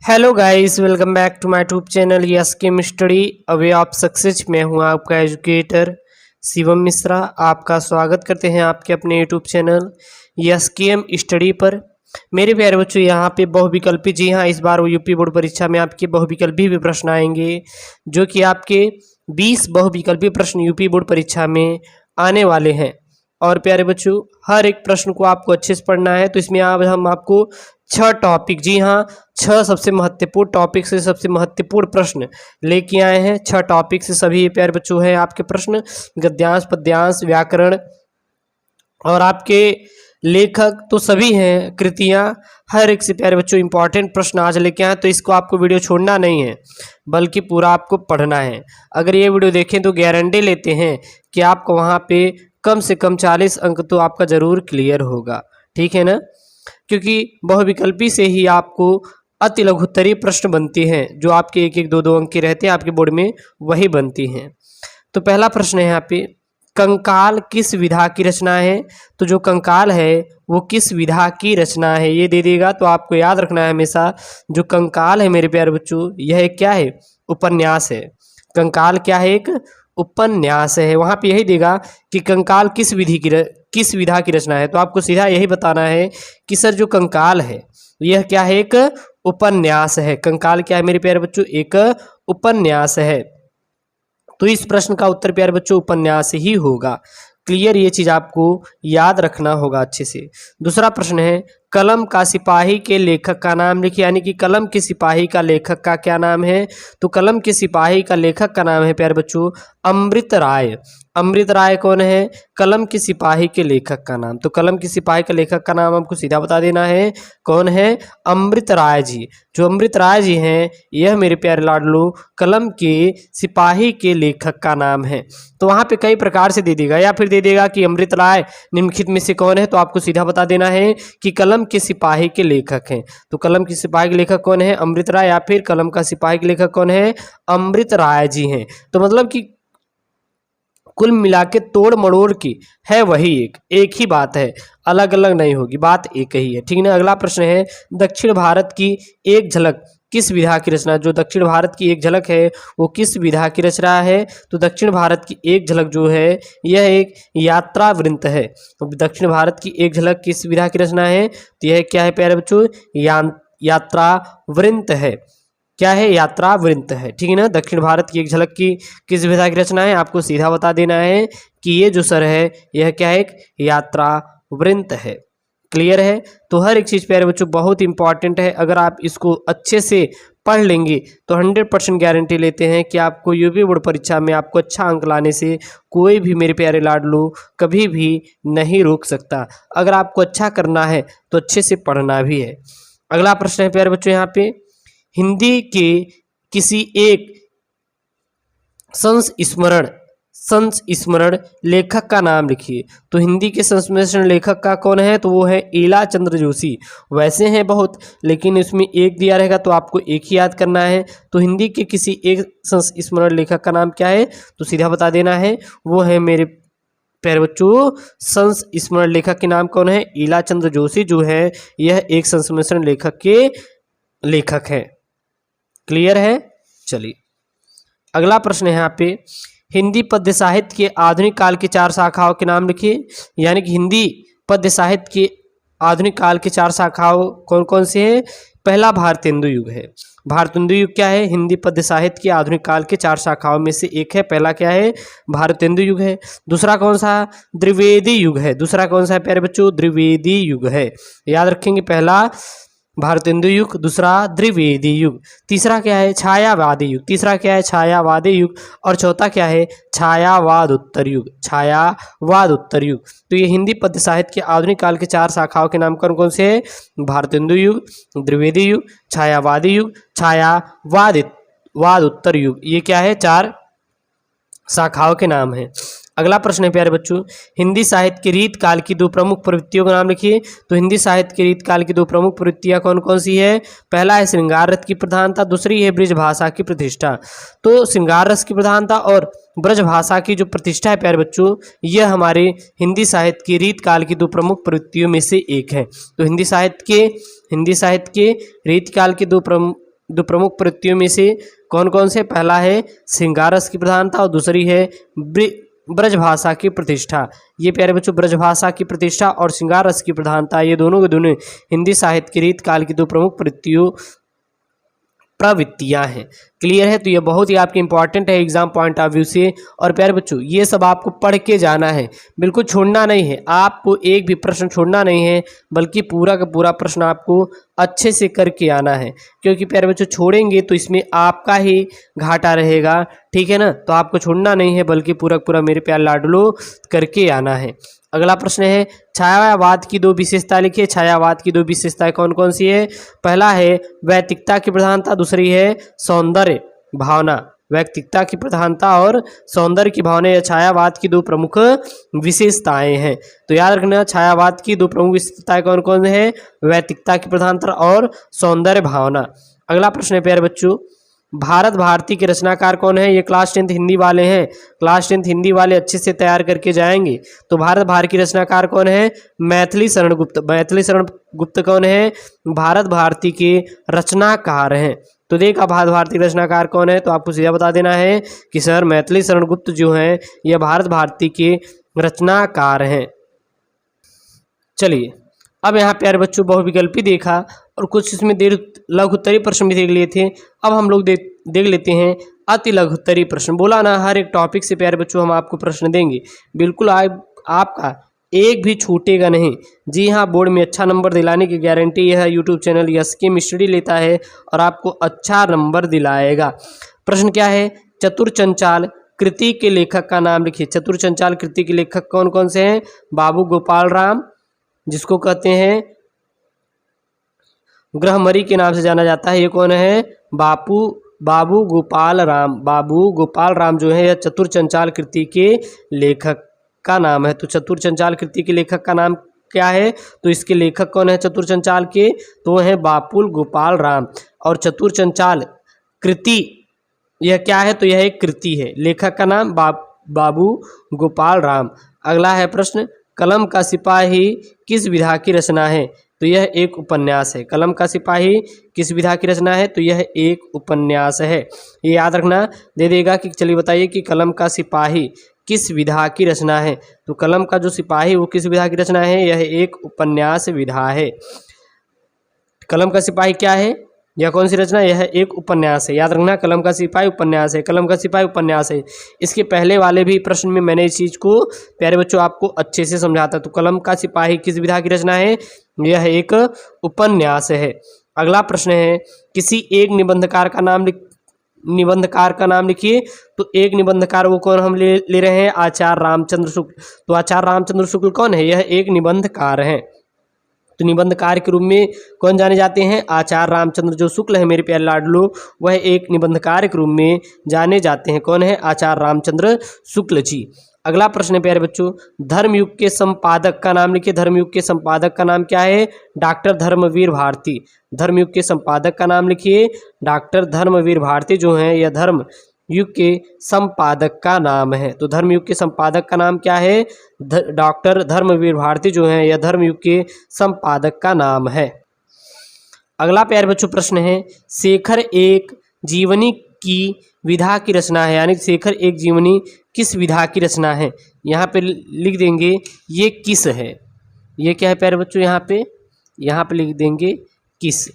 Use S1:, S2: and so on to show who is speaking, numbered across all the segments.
S1: Hello guys, welcome back to my YouTube channel yes chem study away of success. मैं हूं आपका educator Shivam Mishra. आपका स्वागत करते हैं आपके अपने YouTube channel yes chem study पर। मेरे प्यारे बच्चों, यहाँ पे बहुविकल्पी, जी हाँ, इस बार यूपी बोर्ड परीक्षा में आपके बहुविकल्पी भी प्रश्न आएंगे, जो कि आपके 20 बहुविकल्पी प्रश्न यूपी बोर्ड परीक्षा में आने वाले हैं। और प्यारे बच्चों, हर एक प्रश्न को आपको अच्छे से पढ़ना है। तो इसमें आज हम आपको 6 टॉपिक, जी हाँ, 6 सबसे महत्वपूर्ण टॉपिक से सबसे महत्वपूर्ण प्रश्न लेके आए हैं। 6 टॉपिक से सभी प्यारे बच्चों हैं आपके प्रश्न, गद्यांश, पद्यांश, व्याकरण और आपके लेखक तो सभी हैं, कृतियां, हर एक से प्यारे बच्चों इंपॉर्टेंट प्रश्न आज लेके आए। तो इसको आपको वीडियो छोड़ना नहीं है, बल्कि पूरा आपको पढ़ना है। अगर ये वीडियो देखें तो गारंटी लेते हैं कि आपको वहाँ पे कम से कम 40 अंक तो आपका ज़रूर क्लियर होगा, ठीक है ना। क्योंकि बहुविकल्पी से ही आपको अति लघुत्तरीय प्रश्न बनती हैं, जो आपके 1-1, 2-2 अंक के रहते हैं आपके बोर्ड में, वही बनती हैं। तो पहला प्रश्न है यहाँ पे, कंकाल किस विधा की रचना है। तो जो कंकाल है वो किस विधा की रचना है, ये दे देगा। तो आपको याद रखना है हमेशा, जो कंकाल है मेरे प्यारे बच्चों, यह क्या है, उपन्यास है। कंकाल क्या है, एक उपन्यास है। वहाँ पे यही देगा कि कंकाल किस विधा की रचना है। तो आपको सीधा यही बताना है कि सर जो कंकाल है यह क्या है, एक उपन्यास है। कंकाल क्या है मेरे प्यारे बच्चों, एक उपन्यास है। तो इस प्रश्न का उत्तर प्यारे बच्चों उपन्यास ही होगा। क्लियर, ये चीज आपको याद रखना होगा अच्छे से। दूसरा प्रश्न है, कलम का सिपाही के लेखक का नाम लिखिए। यानी कि कलम के सिपाही का लेखक का क्या नाम है। तो कलम के सिपाही का लेखक का नाम है प्यारे बच्चों अमृत राय। अमृत राय कौन है, कलम के सिपाही के लेखक का नाम। तो कलम के सिपाही का लेखक का नाम हमको सीधा बता देना है, कौन है, अमृत राय जी। जो अमृत राय जी हैं, यह मेरे प्यारे लाडलो कलम के सिपाही के लेखक का नाम है। तो वहाँ पे कई प्रकार से दे देगा, या फिर दे देगा कि अमृत राय निम्नलिखित में से कौन है। तो आपको सीधा बता देना है कि कलम के सिपाही के लेखक हैं। तो कलम के सिपाही के लेखक कौन है, अमृत राय, या फिर कलम का सिपाही के लेखक कौन है, अमृत राय जी हैं। तो मतलब कि कुल मिला के तोड़ मड़ोड़ की है वही एक ही बात है, अलग अलग नहीं होगी, बात एक ही है, ठीक ना। अगला प्रश्न है, दक्षिण भारत की एक झलक किस विधा की रचना। जो दक्षिण भारत की एक झलक है वो किस विधा की रचना है। तो दक्षिण भारत की एक झलक जो है यह एक यात्रा वृंत है। तो दक्षिण भारत की एक झलक किस विधा की रचना है। तो यह क्या है प्यारे बच्चों, यात्रा वृंत है। क्या है, यात्रा वृंत है, ठीक है ना। दक्षिण भारत की एक झलक की किस विधा की रचना है, आपको सीधा बता देना है कि ये जो सर है यह क्या है, एक यात्रा वृंत है। क्लियर है। तो हर एक चीज़ प्यारे बच्चों बहुत इंपॉर्टेंट है। अगर आप इसको अच्छे से पढ़ लेंगे तो 100% गारंटी लेते हैं कि आपको यूपी बोर्ड परीक्षा में आपको अच्छा अंक लाने से कोई भी मेरे प्यारे लाडलो कभी भी नहीं रोक सकता। अगर आपको अच्छा करना है तो अच्छे से पढ़ना भी है। अगला प्रश्न है प्यारे बच्चों, यहाँ पे हिंदी के किसी एक संस्मरण लेखक का नाम लिखिए। तो हिंदी के संस्मरण लेखक का कौन है, तो वो है ईला चंद्र जोशी। वैसे हैं बहुत, लेकिन इसमें एक दिया रहेगा तो आपको एक ही याद करना है। तो हिंदी के किसी एक संस्मरण लेखक का नाम क्या है, तो सीधा बता देना है, वो है मेरे प्यारे बच्चों संस्मरण लेखक के नाम कौन है, ईला चंद्र जोशी। जो है यह एक संस्मरण लेखक के लेखक है। क्लियर है। चलिए अगला प्रश्न है यहाँ पे, हिंदी पद्य साहित्य के आधुनिक काल की 4 शाखाओं के नाम लिखिए। यानी कि हिंदी पद्य साहित्य के आधुनिक काल की 4 शाखाओं कौन कौन से हैं। पहला भारतेंदु युग है। भारतेंदु युग क्या है, हिंदी पद्य साहित्य के आधुनिक काल के 4 शाखाओं में से एक है। पहला क्या है, भारतेंदु युग है। दूसरा कौन सा, द्विवेदी युग है। दूसरा कौन सा है प्यारे बच्चों, द्विवेदी युग है। याद रखेंगे, पहला भारतेंदु युग, दूसरा द्विवेदी युग। तीसरा क्या है, छायावादी युग। तीसरा क्या है, छायावादी युग। और चौथा क्या है, छायावाद उत्तर युग। छायावाद उत्तर युग। तो ये हिंदी पद्य साहित्य के आधुनिक काल के 4 शाखाओं के नाम कौन कौन से हैं, भारतेंदु युग, द्विवेदी युग, छायावादी युग, छायावाद उत्तर युग। ये क्या है, 4 शाखाओं के नाम हैं। अगला प्रश्न है प्यारे बच्चों, हिंदी साहित्य के रीत काल की 2 प्रमुख प्रवृत्तियों का नाम लिखिए। तो हिंदी साहित्य के रीत काल की 2 प्रमुख प्रवृत्तियां कौन कौन सी है। पहला है श्रृंगार रस की प्रधानता, दूसरी है ब्रज भाषा की प्रतिष्ठा। तो श्रृंगार रस की प्रधानता और ब्रज भाषा की जो प्रतिष्ठा है प्यारे बच्चों, यह हमारे हिंदी साहित्य की रीत काल की 2 प्रमुख प्रवृत्तियों में से एक है। तो हिंदी साहित्य के रीत काल की 2 दो प्रमुख प्रवृत्तियों में से कौन कौन से? पहला है श्रृंगार रस की प्रधानता और दूसरी है ब्रजभाषा की प्रतिष्ठा। ये प्यारे बच्चों ब्रजभाषा की प्रतिष्ठा और श्रृंगार रस की प्रधानता ये दोनों के दोनों हिंदी साहित्य के रीत काल की दो प्रमुख प्रवृत्तियां हैं। क्लियर है? तो ये बहुत ही आपके इंपॉर्टेंट है एग्जाम पॉइंट ऑफ व्यू से। और प्यारे बच्चों ये सब आपको पढ़ के जाना है, बिल्कुल छोड़ना नहीं है, आपको एक भी प्रश्न छोड़ना नहीं है, बल्कि पूरा का पूरा प्रश्न आपको अच्छे से करके आना है। क्योंकि प्यारे बच्चों छोड़ेंगे तो इसमें आपका ही घाटा रहेगा, ठीक है ना। तो आपको छोड़ना नहीं है, बल्कि पूरा पूरा मेरे प्यारे लाडलो करके आना है। अगला प्रश्न है छायावाद की दो विशेषता लिखिए। छायावाद की दो विशेषताएं कौन कौन सी है? पहला है वैयक्तिकता की प्रधानता, दूसरी है सौंदर्य भावना। वैयक्तिकता की प्रधानता और सौंदर्य की भावना या छायावाद की दो प्रमुख विशेषताएं हैं। तो याद रखना छायावाद की दो प्रमुख विशेषताएं कौन कौन है? वैयक्तिकता की प्रधानता और सौंदर्य भावना। अगला प्रश्न है प्यारे बच्चों भारत भारती के रचनाकार कौन है? ये क्लास 10th हिंदी वाले हैं, क्लास 10th हिंदी वाले अच्छे से तैयार करके जाएंगे। तो भारत भारती के रचनाकार कौन है? मैथिली शरण गुप्त। मैथिली शरण गुप्त कौन है? भारत भारती के रचनाकार हैं। तो देखा भारत भारती रचनाकार कौन है, तो आपको सीधा बता देना है कि सर मैथिली शरण गुप्त जो हैं यह भारत भारती के रचनाकार हैं। चलिए अब यहाँ प्यारे बच्चों बहुविकल्पी देखा और कुछ इसमें लघु उत्तरीय प्रश्न भी देख लिए थे। अब हम लोग देख लेते हैं अति लघु उत्तरीय प्रश्न। बोला ना हर एक टॉपिक से प्यारे बच्चों हम आपको प्रश्न देंगे, बिल्कुल आपका एक भी छूटेगा नहीं। जी हाँ, बोर्ड में अच्छा नंबर दिलाने की गारंटी यह यूट्यूब चैनल यस्कीम स्टडी लेता है और आपको अच्छा नंबर दिलाएगा। प्रश्न क्या है? चतुरचंचाल कृति के लेखक का नाम लिखिए। चतुरचंचाल कृति के लेखक कौन कौन से हैं? बाबू गोपाल राम, जिसको कहते हैं ग्रहमरी के नाम से जाना जाता है, ये कौन है? बाबू गोपाल राम। बाबू गोपाल राम जो है यह चतुरचंचाल कृति के लेखक का नाम है। तो चतुरचंचाल कृति के लेखक का नाम क्या है? तो इसके लेखक कौन है चतुरचंचाल के? तो है बाबू गोपाल राम। और चतुरचंचाल कृति यह क्या है? तो यह एक कृति है। लेखक का नाम बाबू गोपाल राम। अगला है प्रश्न कलम का सिपाही किस विधा की रचना है? तो यह एक उपन्यास है। कलम का सिपाही किस विधा की रचना है? तो यह एक उपन्यास है। ये याद रखना दे देगा कि चलिए बताइए कि कलम का सिपाही किस विधा की रचना है? तो कलम का जो सिपाही वो किस विधा की रचना है? यह एक उपन्यास विधा है। कलम का सिपाही क्या है? यह कौन सी रचना? यह एक उपन्यास है। याद रखना कलम का सिपाही उपन्यास है। कलम का सिपाही उपन्यास है। इसके पहले वाले भी प्रश्न में मैंने इस चीज़ को प्यारे बच्चों आपको अच्छे से समझाता। तो कलम का सिपाही किस विधा की रचना है? यह एक उपन्यास है। अगला प्रश्न है किसी एक निबंधकार का नाम लिखिए। तो एक निबंधकार वो कौन हम ले रहे हैं? आचार्य रामचंद्र शुक्ल। तो आचार्य रामचंद्र शुक्ल कौन है? यह एक निबंधकार है। तो निबंधकार के रूप में कौन जाने जाते हैं? आचार्य रामचंद्र जो शुक्ल है मेरे प्यारे लाडलो, वह एक निबंधकार के रूप में जाने जाते हैं। कौन है? आचार्य रामचंद्र शुक्ल जी। अगला प्रश्न है प्यारे बच्चों धर्मयुग के संपादक का नाम लिखिए। धर्मयुग के संपादक का नाम क्या है? डॉक्टर धर्मवीर भारती। धर्मयुग के संपादक का नाम लिखिए। डॉक्टर धर्मवीर भारती जो हैं यह धर्म युग के संपादक का नाम है। तो धर्मयुग के संपादक का नाम क्या है? डॉक्टर धर्मवीर भारती जो हैं यह धर्मयुग के संपादक का नाम है। अगला प्यारे बच्चों प्रश्न है शेखर एक जीवनी की विधा की रचना है, यानी शेखर एक जीवनी किस विधा की रचना है? यहाँ पे लिख देंगे ये किस है। ये क्या है प्यारे बच्चों? यहाँ पे लिख देंगे किस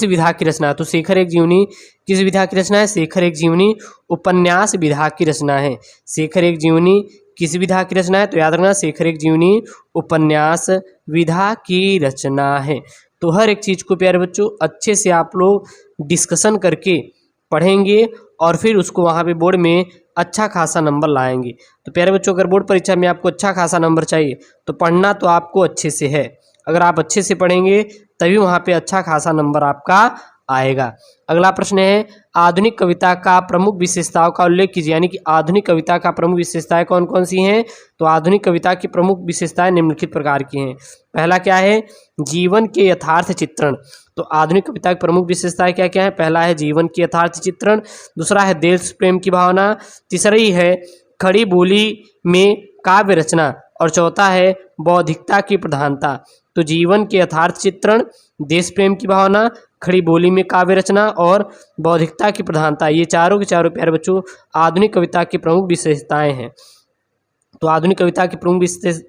S1: विधा की रचना? तो शेखर एक जीवनी किस विधा की रचना है? शेखर एक जीवनी उपन्यास विधा की रचना है। शेखर एक जीवनी किस विधा की रचना है? तो याद रखना शेखर एक जीवनी उपन्यास विधा की रचना है। तो हर एक चीज़ को प्यारे बच्चों अच्छे से आप लोग डिस्कशन करके पढ़ेंगे और फिर उसको वहाँ पे बोर्ड में अच्छा खासा नंबर लाएंगे। तो प्यारे बच्चों अगर बोर्ड परीक्षा में आपको अच्छा खासा नंबर चाहिए तो पढ़ना तो आपको अच्छे से है। अगर आप अच्छे से पढ़ेंगे तभी वहाँ पे अच्छा खासा नंबर आपका आएगा। अगला प्रश्न है आधुनिक कविता का प्रमुख विशेषताओं का उल्लेख कीजिए, यानी कि आधुनिक कविता का प्रमुख विशेषताएं कौन कौन सी हैं? तो आधुनिक कविता की प्रमुख विशेषताएं निम्नलिखित प्रकार की हैं। पहला क्या है? जीवन के यथार्थ चित्रण। तो आधुनिक कविता की प्रमुख विशेषताएं क्या क्या है? पहला है जीवन के यथार्थ चित्रण, दूसरा है देश प्रेम की भावना, तीसरी है खड़ी बोली में काव्य रचना और चौथा है बौद्धिकता की प्रधानता। तो जीवन के यथार्थ चित्रण, देश प्रेम की भावना, खड़ी बोली में काव्य रचना और बौद्धिकता की प्रधानता, ये चारों के चारों प्यारे बच्चों आधुनिक कविता की प्रमुख विशेषताएं हैं। तो आधुनिक कविता की प्रमुख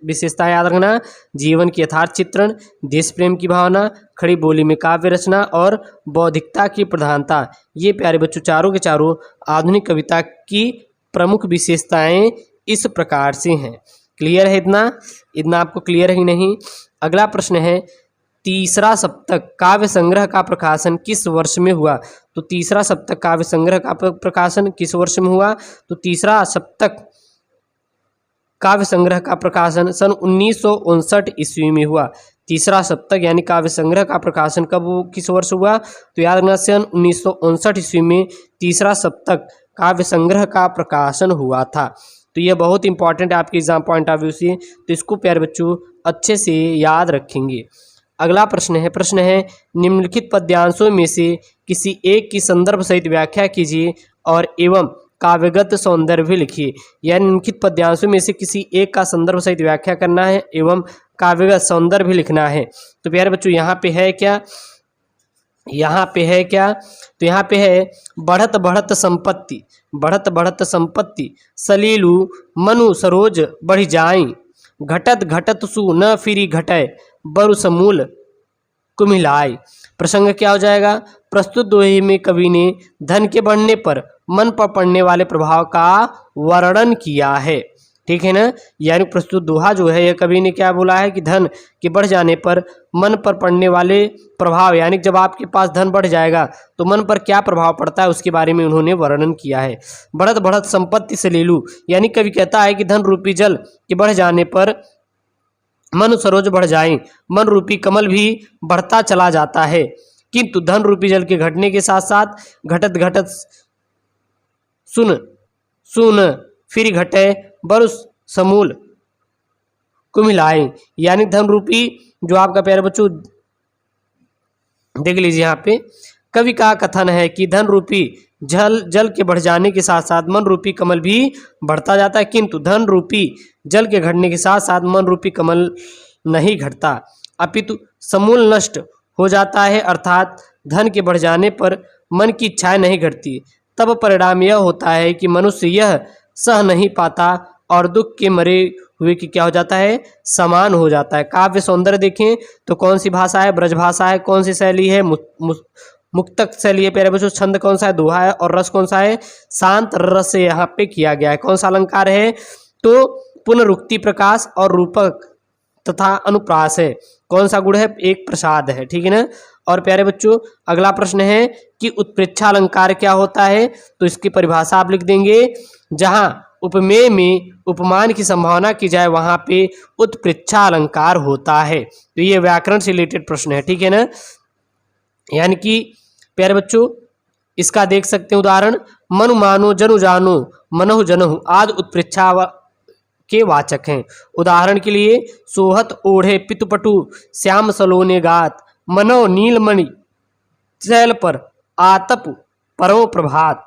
S1: विशेषताएं याद रखना, जीवन की यथार्थ चित्रण, देश प्रेम की भावना, खड़ी बोली में काव्य रचना और बौद्धिकता की प्रधानता, ये प्यारे बच्चों चारों के चारों आधुनिक कविता की प्रमुख विशेषताएं इस प्रकार से हैं। क्लियर है? इतना आपको क्लियर ही नहीं। अगला प्रश्न है, तीसरा सप्तक काव्य संग्रह का प्रकाशन किस वर्ष में हुआ? तो तीसरा सप्तक काव्य संग्रह का प्रकाशन किस वर्ष में हुआ? तो तीसरा सप्तक काव्य संग्रह का प्रकाशन सन 1959 ईस्वी में हुआ। तीसरा सप्तक यानी काव्य संग्रह का प्रकाशन किस वर्ष हुआ? तो याद रखना सन 1959 ईस्वी में तीसरा सप्तक काव्य संग्रह का प्रकाशन हुआ था। तो यह बहुत इंपॉर्टेंट है आपके एग्जाम पॉइंट ऑफ व्यू से, तो इसको प्यारे बच्चों अच्छे से याद रखेंगे। अगला प्रश्न है निम्नलिखित पद्यांशों में से किसी एक की संदर्भ सहित व्याख्या कीजिए और एवं काव्यगत सौंदर्य लिखिए। यानी निम्नलिखित पद्यांशों में से किसी एक का संदर्भ सहित व्याख्या करना है एवं काव्यगत सौंदर्य लिखना है। तो प्यारे बच्चों यहाँ पे है क्या? तो यहाँ पे है बढ़त बढ़त संपत्ति सलीलू मनु सरोज बढ़ जाई, घटत घटत सु न फिरी घटय बरु समूल कुमिलाय। प्रसंग क्या हो जाएगा? प्रस्तुत दोहे में कवि ने धन के बढ़ने पर मन पर पड़ने वाले प्रभाव का वर्णन किया है। ठीक है ना? यानी प्रस्तुत दोहा जो है यह कवि ने क्या बोला है कि धन के बढ़ जाने पर मन पर पड़ने वाले प्रभाव, यानी जब आपके पास धन बढ़ जाएगा तो मन पर क्या प्रभाव पड़ता है उसके बारे में उन्होंने वर्णन किया है। बढ़त बढ़त संपत्ति से ले लूँ, यानी कवि कहता है कि धन रूपी जल के बढ़ जाने पर मन सरोज बढ़ जाए, मन रूपी कमल भी बढ़ता चला जाता है, किंतु धन रूपी जल के घटने के साथ साथ घटत घटत सुन फिर घटे बरुस समूल कुमिलाए। यानी धन रूपी जो आपका प्यारे बच्चों देख लीजिए, यहाँ पे कवि का कथन है कि धन रूपी जल के बढ़ जाने के साथ साथ मन रूपी कमल भी बढ़ता जाता है, किंतु धन रूपी जल के घटने के साथ साथ मन रूपी कमल नहीं घटता, अपितु समूल नष्ट हो जाता है। अर्थात धन के बढ़ जाने पर मन की इच्छाएं नहीं घटती, तब परिणाम यह होता है कि मनुष्य यह सह नहीं पाता और दुख के मरे हुए की क्या हो जाता है? समान हो जाता है। काव्य सौंदर्य देखें तो कौन सी भाषा है? ब्रज भाषा है। कौन सी शैली है? मुक्तक शैली है प्यारे बच्चों। छंद कौन सा है? दोहा है। और रस कौन सा है? शांत रस से यहाँ पे किया गया है। कौन सा अलंकार है? तो पुनरुक्ति प्रकाश और रूपक तथा अनुप्रास है। कौन सा गुण है? एक प्रसाद है। ठीक है ना? और प्यारे बच्चों अगला प्रश्न है कि उत्प्रेक्षा अलंकार क्या होता है? तो इसकी परिभाषा आप लिख देंगे, जहां उपमेय में उपमान की संभावना की जाए वहां पे उत्प्रेक्षा अलंकार होता है। तो ये व्याकरण से रिलेटेड प्रश्न है। ठीक है ना? यानी कि प्यारे बच्चों इसका देख सकते हैं उदाहरण, मनु मानो जनु जानो मनहु जनहु आदि उत्प्रेक्षा के वाचक हैं। उदाहरण के लिए सोहत ओढ़े पितुपटु श्याम सलोने गात, मनो नीलमणि शैल पर आतप परो प्रभात।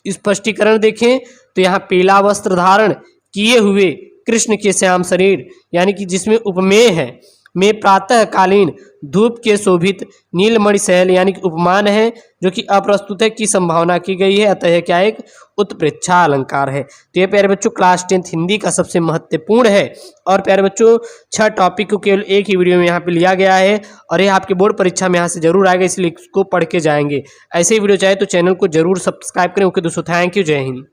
S1: स्पष्टीकरण देखें तो यहाँ पीला वस्त्र धारण किए हुए कृष्ण के श्याम शरीर, यानी कि जिसमें उपमेय है, में प्रातःकालीन धूप के शोभित नीलमणि शैल यानी कि उपमान है जो कि अप्रस्तुत है की संभावना की गई है, अतः क्या एक उत्प्रेक्षा अलंकार है। तो ये प्यारे बच्चों क्लास 10 हिंदी का सबसे महत्वपूर्ण है। और प्यारे बच्चों 6 टॉपिक को केवल एक ही वीडियो में यहाँ पे लिया गया है और ये आपके बोर्ड परीक्षा में यहाँ से जरूर आएगा, इसलिए इसको पढ़ के जाएंगे। ऐसे ही वीडियो चाहे तो चैनल को जरूर सब्सक्राइब करें। ओके दोस्तों, थैंक यू, जय हिंद।